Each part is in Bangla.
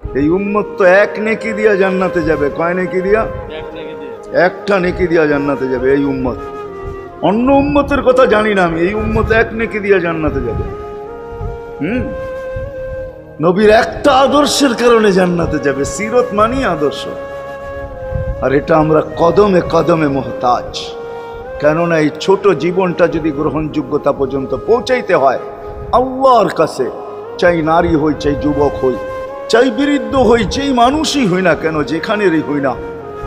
এই উম্মত তো এক নেকি দিয়া জান্নাতে যাবে। কয় নেকি দিয়া? একটা নেকি দিয়া জান্নাতে যাবে এই উম্মত। অন্য উম্মতের কথা জানি না আমি, এই উম্মত এক নেকি দিয়া জান্নাতে যাবে। নবীর একটা আদর্শের কারণে জান্নাতে যাবে। সিরত মানি আদর্শ, আর এটা আমরা কদমে কদমে মুহতাজ। কেননা এই ছোট জীবনটা যদি গ্রহণযোগ্যতা পর্যন্ত পৌঁছাইতে হয় আল্লাহর কাছে, চাই নারী হই, চাই যুবক হই, চাই বৃদ্ধ হই, যেই মানুষই হই না কেন, যেখানেরই হই না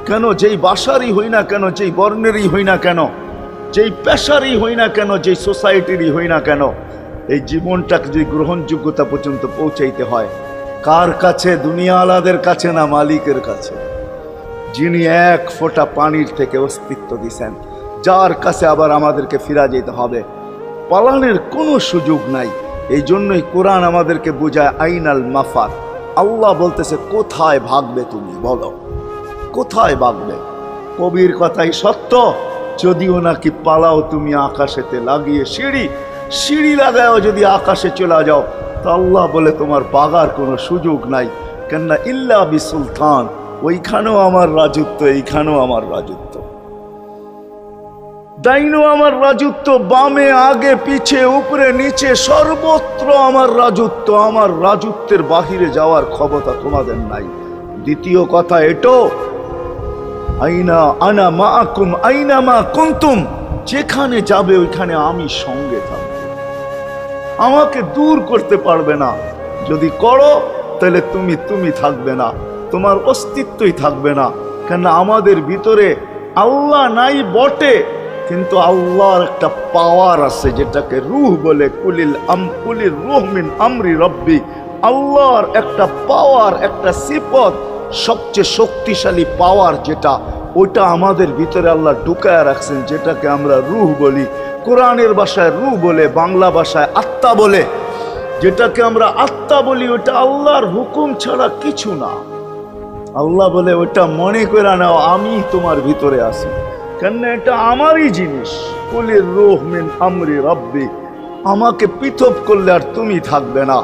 কেন, যেই বাসারই হই না কেন, যেই বর্ণেরই হই না কেন, যেই পেশারই হই না কেন, যেই সোসাইটিরই হই না কেন, এই জীবনটাকে যদি গ্রহণযোগ্যতা পর্যন্ত পৌঁছাইতে হয় কার কাছে? দুনিয়া আলাদের কাছে না, মালিকের কাছে, যিনি এক ফোঁটা পানির থেকে অস্তিত্ব দিছেন, যার কাছে আবার আমাদেরকে ফিরা যেতে হবে। পালানের কোনো সুযোগ নাই। এই জন্যই কোরআন আমাদেরকে বোঝায় আইনাল মাফার। আল্লাহ বলতেছে কোথায় ভাগবে তুমি, বলো কোথায় ভাগবে? কবির কথাই সত্য, যদিও নাকি পালাও তুমি আকাশেতে লাগিয়ে সিঁড়ি লাগাও যদি আকাশে চলে যাও, তো আল্লাহ বলে তোমার বাগার কোনো সুযোগ নাই। কেননা ইল্লা বিসুলতান, ওইখানেও আমার রাজত্ব, এইখানেও আমার রাজত্ব, ডাইনো আমার রাজত্ব, বামে আগে পিছে উপরে নিচে সর্বত্র আমার রাজত্ব। আমার রাজত্বের বাহিরে যাওয়ার ক্ষমতা তোমাদের নাই। দ্বিতীয় কথা এটো, আইনা আনা মাআকুম আইনা মা কুনতুম, যেখানে যাবে ওইখানে আমি সঙ্গে থাকব। আমাকে দূর করতে পারবে না। যদি করো তাহলে তুমি থাকবে না, তোমার অস্তিত্বই থাকবে না। কেন আমাদের ভিতরে আল্লাহ নাই বটে, কিন্তু আল্লাহর একটা পাওয়ার আছে যেটাকে রূহ বলে। কুলির রূহ মিন আমরি রব্বি, আল্লাহর একটা পাওয়ার, একটা সিফত, সবচেয়ে শক্তিশালী পাওয়ার যেটা, ওইটা আমাদের ভিতরে আল্লাহ ঢুকায় রাখছেন, যেটাকে আমরা রূহ বলি। কোরআনের ভাষায় রূহ বলে, বাংলা ভাষায় আত্মা বলে। যেটাকে আমরা আত্মা বলি ওটা আল্লাহর হুকুম ছাড়া কিছু না। আল্লাহ বলে ওটা মনে করে নাও আমি তোমার ভিতরে আছি, কেন এটা আমারই জিনিস। কুলির রূহ মিন আমরি রব্বি, আমাকে পৃথক করলে আর তুমি থাকবে না।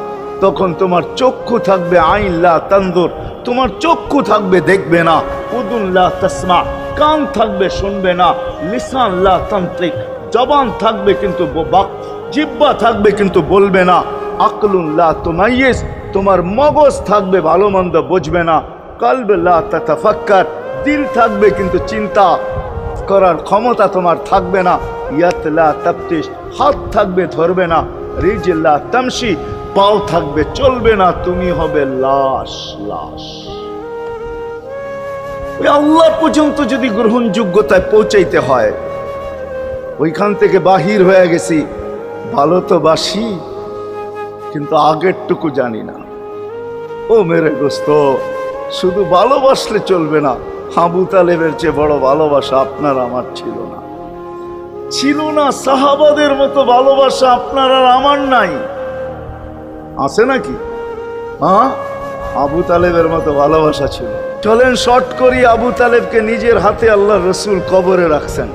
তখন তোমার চক্ষু থাকবে আইন লা তানজুর, তোমার চক্ষু থাকবে দেখবে না। উদুন লা তাসমা, কান থাকবে শুনবে না। লিসান লা তান্ত্রিক, জবান থাকবে কিন্তু জিহ্বা থাকবে কিন্তু বলবে না। আকলুন লা তুমাইয়িজ, তোমার মগজ থাকবে ভালো মন্দ বুঝবে না। কলব লা তাতাফাক্কার, দিল থাকবে কিন্তু চিন্তা করার ক্ষমতা তোমার থাকবে না। ইয়াত লা তাফতিশ, হাত থাকবে ধরবে না। রিজল লা তামশি, পাও থাকবে চলবে না। তুমি হবে লাশ। ওই আল্লাহ পর্যন্ত যদি গ্রহণযোগ্যতায় পৌঁছাইতে হয়, ওইখান থেকে বাহির হয়ে গেছি। ভালো তো বাসি, কিন্তু আগেরটুকু জানি না। ও মেরে দোস্ত, শুধু ভালোবাসলে চলবে না। আবু তালেবের চেয়ে বড় ভালোবাসা আপনার আমার ছিল না। সাহাবাদের মতো ভালোবাসা আপনার আর আমার নাই। আছে নাকি? হ্যাঁ, আবু তালেবের মতো ভালোবাসা ছিল। চলেন শর্ট করি, আবু তালেবকে নিজের হাতে আল্লাহ রসুল কবরে রাখছেন।